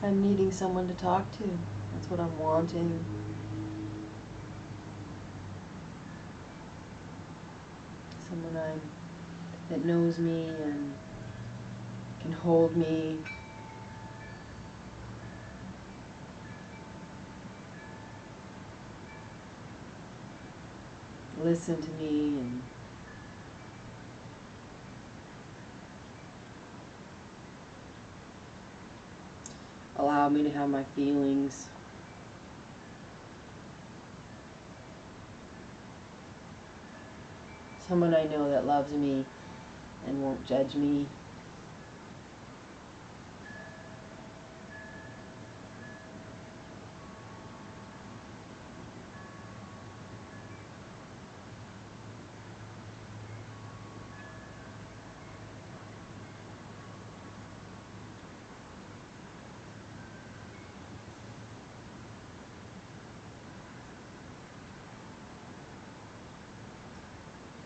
I'm needing someone to talk to. That's what I'm wanting. Someone that knows me and can hold me. Listen to me and allow me to have my feelings. Someone I know that loves me and won't judge me.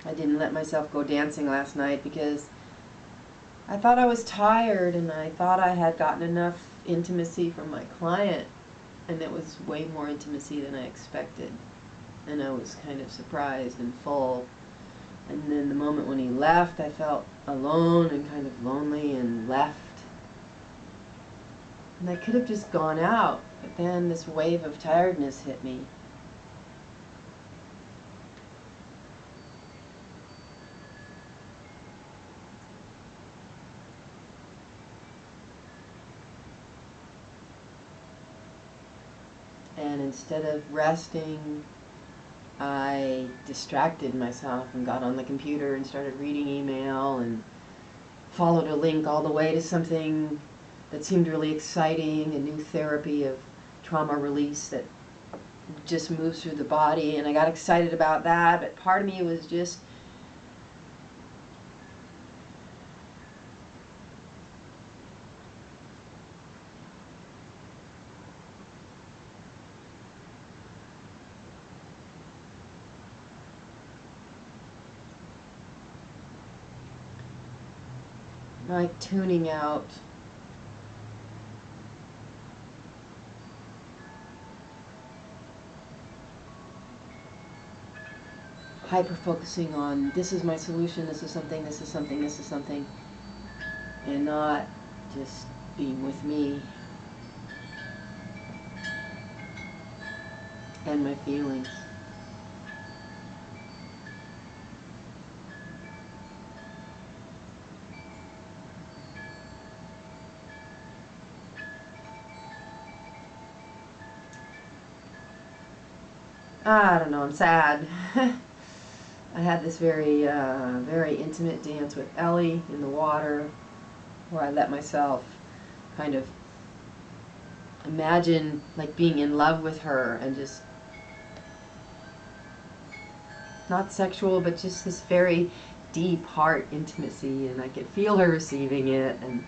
I didn't let myself go dancing last night because I thought I was tired and I thought I had gotten enough intimacy from my client, and it was way more intimacy than I expected. And I was kind of surprised and full. And then the moment when he left, I felt alone and kind of lonely and left. And I could have just gone out, but then this wave of tiredness hit me. And instead of resting, I distracted myself and got on the computer and started reading email and followed a link all the way to something that seemed really exciting, a new therapy of trauma release that just moves through the body, and I got excited about that, but part of me was just like tuning out. Hyper focusing on this is my solution, this is something, this is something, this is something, and not just being with me and my feelings. I don't know, I'm sad. I had this very intimate dance with Ellie in the water where I let myself kind of imagine like being in love with her and just not sexual, but just this very deep heart intimacy, and I could feel her receiving it. And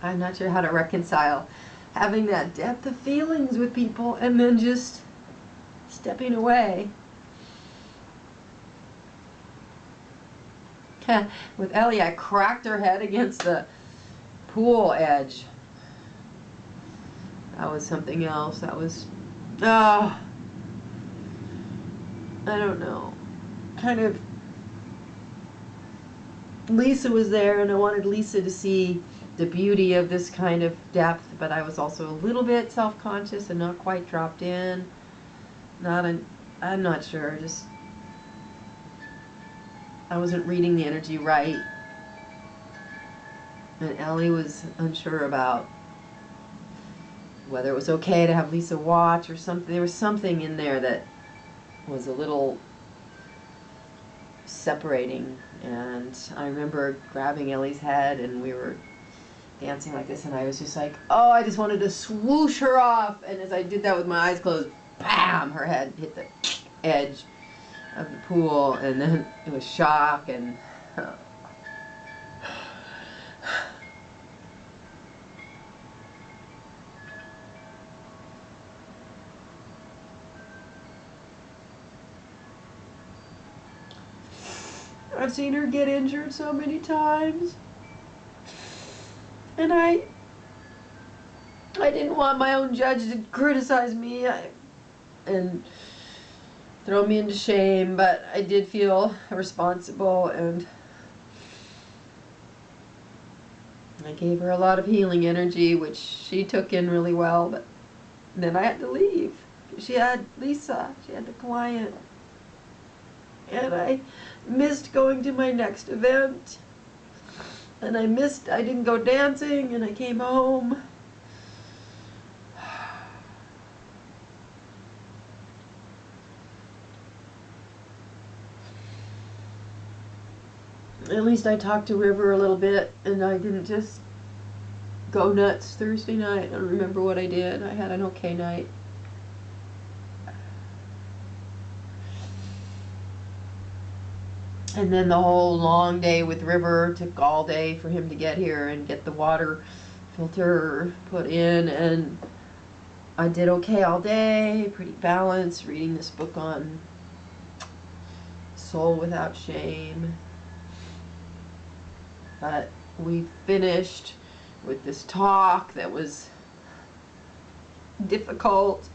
I'm not sure how to reconcile having that depth of feelings with people and then just stepping away. With Ellie, I cracked her head against the pool edge. That was something else. That was, I don't know. Kind of, Lisa was there, and I wanted Lisa to see the beauty of this kind of depth, but I was also a little bit self-conscious and not quite dropped in. I'm not sure, just, I wasn't reading the energy right. And Ellie was unsure about whether it was okay to have Lisa watch or something. There was something in there that was a little separating. And I remember grabbing Ellie's head and we were dancing like this, and I was just like, oh, I just wanted to swoosh her off. And as I did that with my eyes closed, bam, her head hit the edge of the pool, and then it was shock and I've seen her get injured so many times. And I didn't want my own judge to criticize me and throw me into shame, but I did feel responsible, and I gave her a lot of healing energy, which she took in really well, but then I had to leave. She had Lisa, she had the client, and I missed going to my next event, and I didn't go dancing, and I came home. At least I talked to River a little bit, and I didn't just go nuts Thursday night. I don't remember what I did. I had an okay night. And then the whole long day with River took all day for him to get here and get the water filter put in, and I did okay all day, pretty balanced, reading this book on Soul Without Shame. But we finished with this talk that was difficult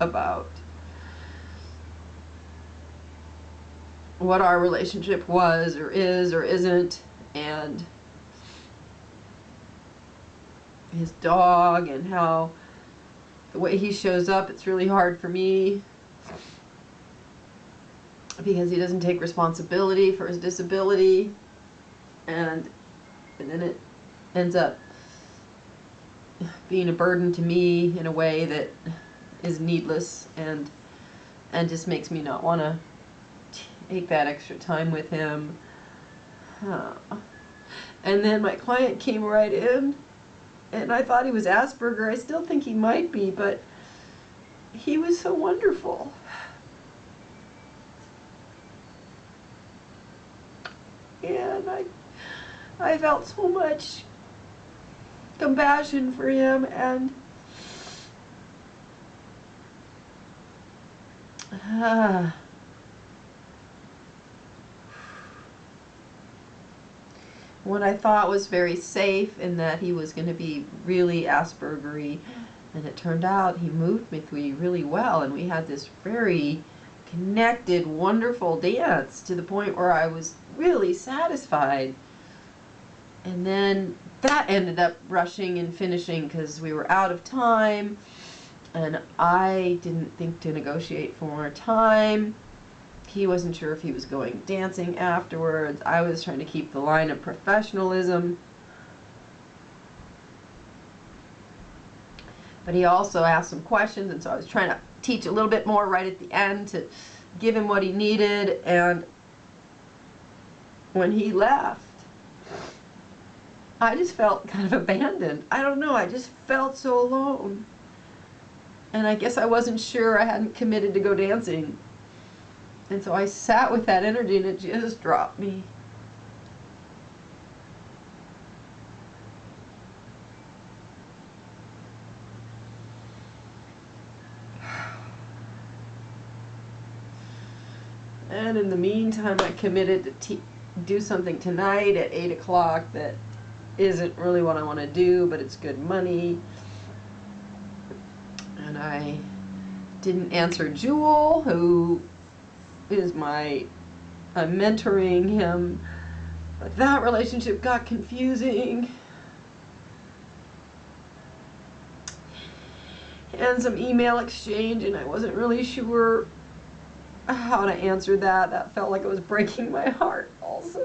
about what our relationship was or is or isn't, and his dog, and how the way he shows up, it's really hard for me because he doesn't take responsibility for his disability, and then it ends up being a burden to me in a way that is needless, and just makes me not want to take that extra time with him. And then my client came right in, and I thought he was Asperger. I still think he might be, but he was so wonderful. And I felt so much compassion for him, and what I thought was very safe, in that he was going to be really Aspergery, and it turned out he moved with me really well, and we had this very connected, wonderful dance to the point where I was really satisfied. And then that ended up rushing and finishing because we were out of time, and I didn't think to negotiate for more time. He wasn't sure if he was going dancing afterwards. I was trying to keep the line of professionalism. But he also asked some questions, and so I was trying to teach a little bit more right at the end to give him what he needed. And when he left, I just felt kind of abandoned. I don't know, I just felt so alone. And I guess I wasn't sure, I hadn't committed to go dancing. And so I sat with that energy, and it just dropped me. And in the meantime, I committed to do something tonight at 8 o'clock that isn't really what I want to do, but it's good money. And I didn't answer Jewel, who is I'm mentoring him, but that relationship got confusing. And some email exchange, and I wasn't really sure how to answer that. That felt like it was breaking my heart also.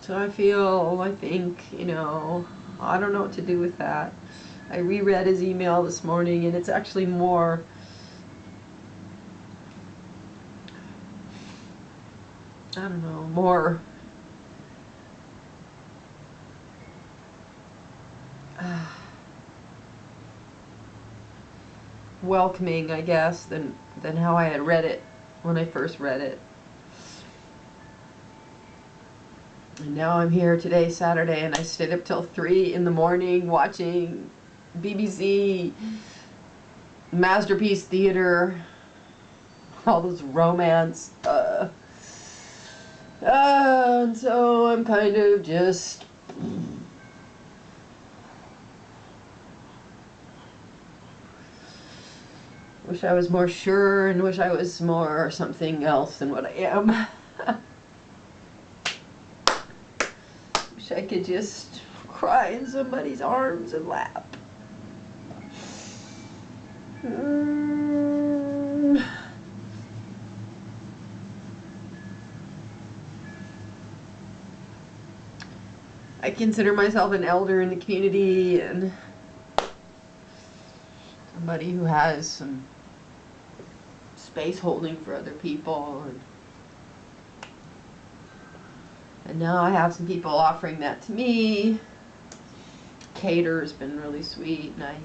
So I think, I don't know what to do with that. I reread his email this morning, and it's actually more, more welcoming, I guess, than how I had read it when I first read it. And now I'm here today, Saturday, and I stayed up till 3 in the morning watching BBC, Masterpiece Theater, all this romance. And so I'm kind of just wish I was more sure and wish I was more something else than what I am. Wish I could just cry in somebody's arms and laugh. I consider myself an elder in the community and somebody who has some space holding for other people, and now I have some people offering that to me. Cater's been really sweet, and I'm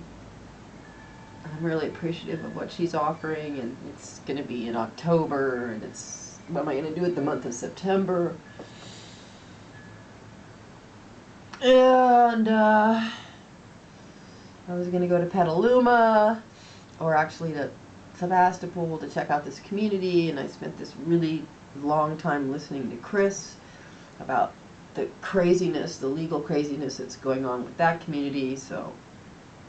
really appreciative of what she's offering, and it's going to be in October, and what am I going to do it the month of September? And I was going to go to Petaluma, or actually to Sebastopol, to check out this community, and I spent this really long time listening to Chris about the craziness, the legal craziness that's going on with that community. So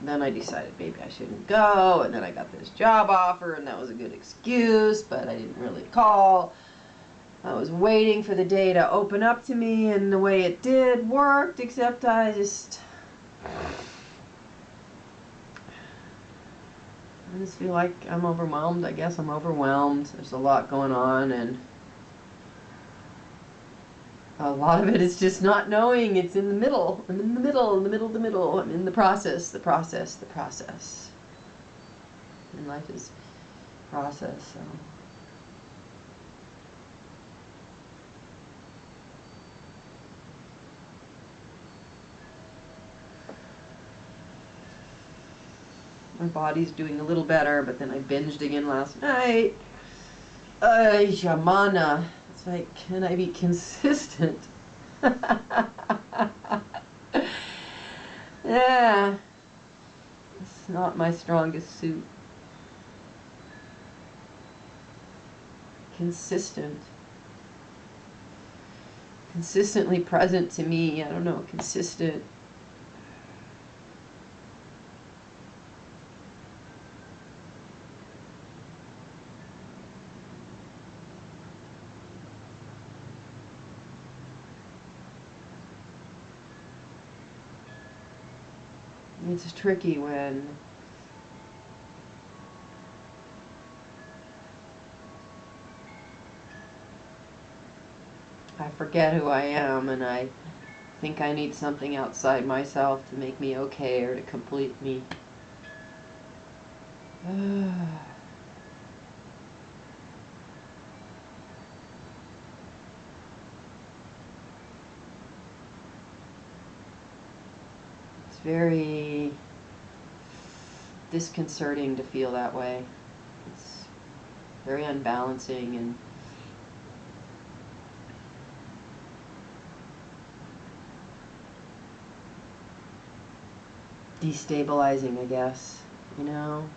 then I decided maybe I shouldn't go, and then I got this job offer, and that was a good excuse, but I didn't really call. I was waiting for the day to open up to me, and the way it did worked, except I just feel like I'm overwhelmed. I guess I'm overwhelmed. There's a lot going on, and a lot of it is just not knowing. It's in the middle. I'm in the middle. I'm in the process. And life is process, so. My body's doing a little better, but then I binged again last night. Shamana. It's like, can I be consistent? Yeah. It's not my strongest suit. Consistent. Consistently present to me. I don't know, consistent. It's tricky when I forget who I am and I think I need something outside myself to make me okay or to complete me. It's very disconcerting to feel that way. It's very unbalancing and destabilizing, I guess, you know?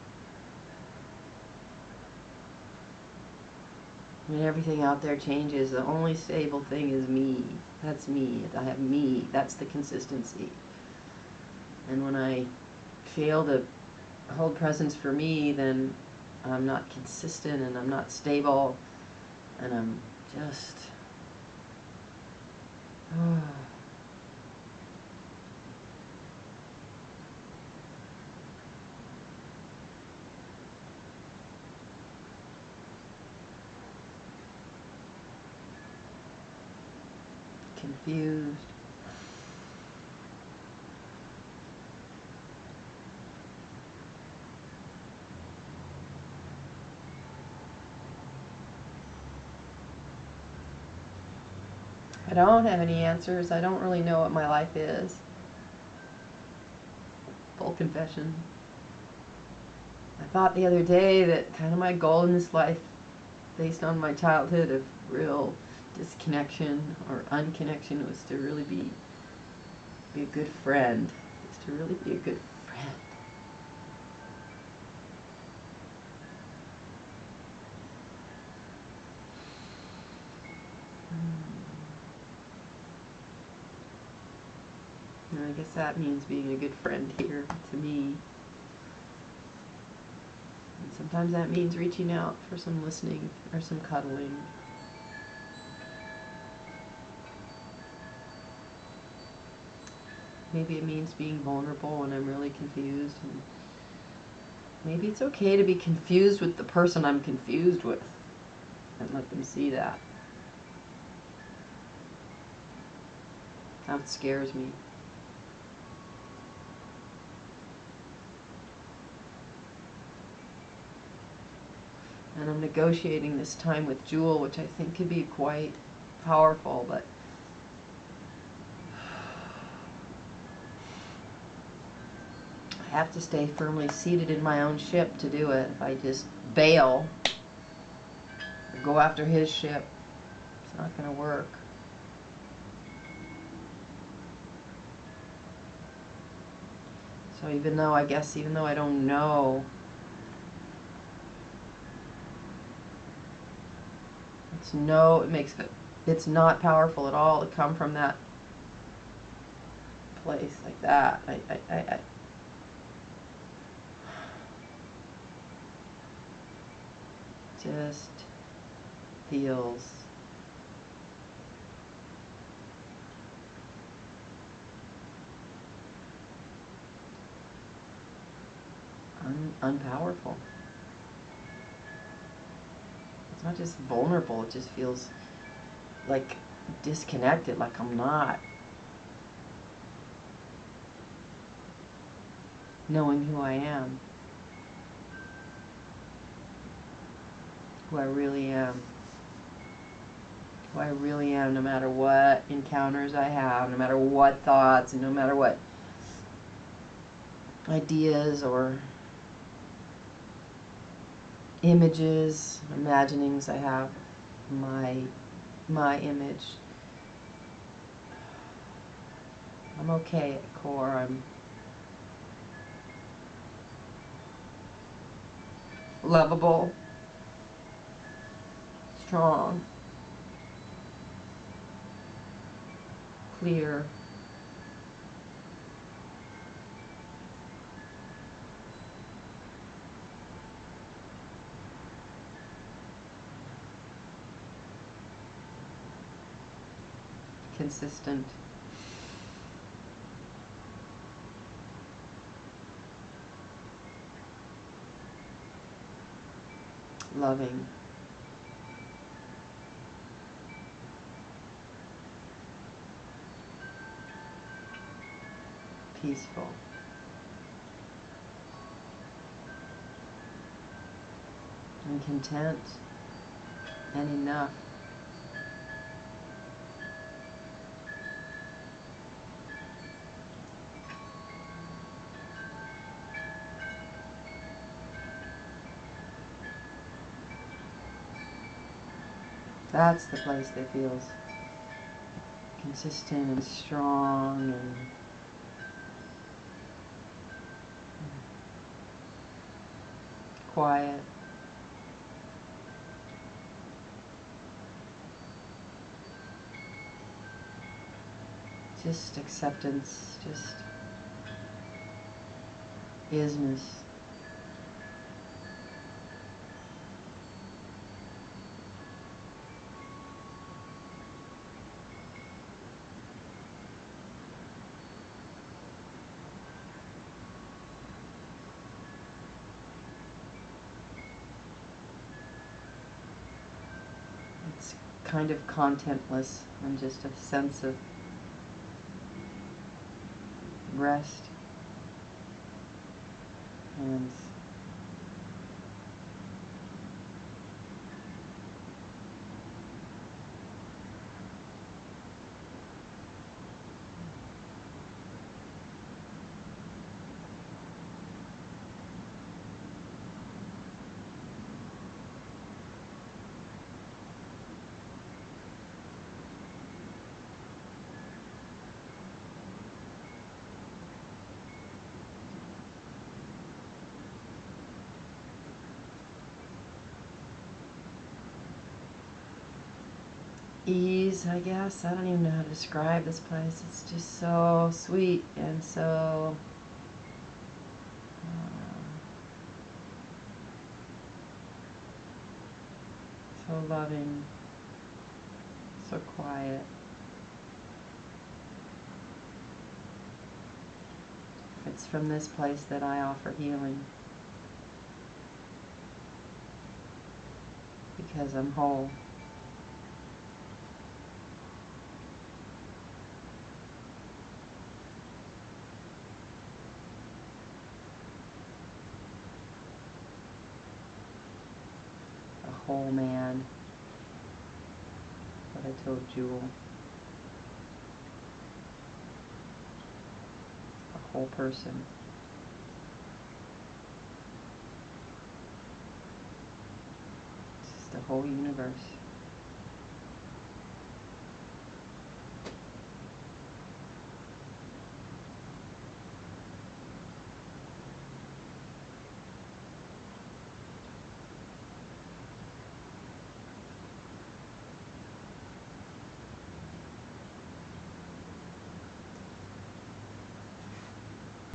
I mean, everything out there changes. The only stable thing is me. That's me. I have me. That's the consistency. And when I fail to hold presence for me, then I'm not consistent and I'm not stable and I'm just confused. I don't have any answers. I don't really know what my life is. Full confession. I thought the other day that kind of my goal in this life, based on my childhood of real disconnection or unconnection, was to really be a good friend. Just to really be a good friend. And I guess that means being a good friend here to me. And sometimes that means reaching out for some listening or some cuddling. Maybe it means being vulnerable when I'm really confused. And maybe it's okay to be confused with the person I'm confused with and let them see that. That scares me. And I'm negotiating this time with Jewel, which I think could be quite powerful, but I have to stay firmly seated in my own ship to do it. If I just bail or go after his ship, it's not going to work. So even though I don't know, it's not powerful at all to come from that place like that. I just feels unpowerful. It's not just vulnerable, it just feels like disconnected, like I'm not knowing who I am, who I really am, no matter what encounters I have, no matter what thoughts, and no matter what ideas or images, imaginings I have, my image. I'm okay at core. I'm lovable, strong, clear, consistent, loving, peaceful, and content, and enough. That's the place that feels consistent and strong and quiet. Just acceptance, just isness. It's kind of contentless and just a sense of rest and ease, I guess. I don't even know how to describe this place. It's just so sweet and so so loving, so quiet. It's from this place that I offer healing, because I'm whole. A whole man. What I told Jewel. A whole person. It's just the whole universe.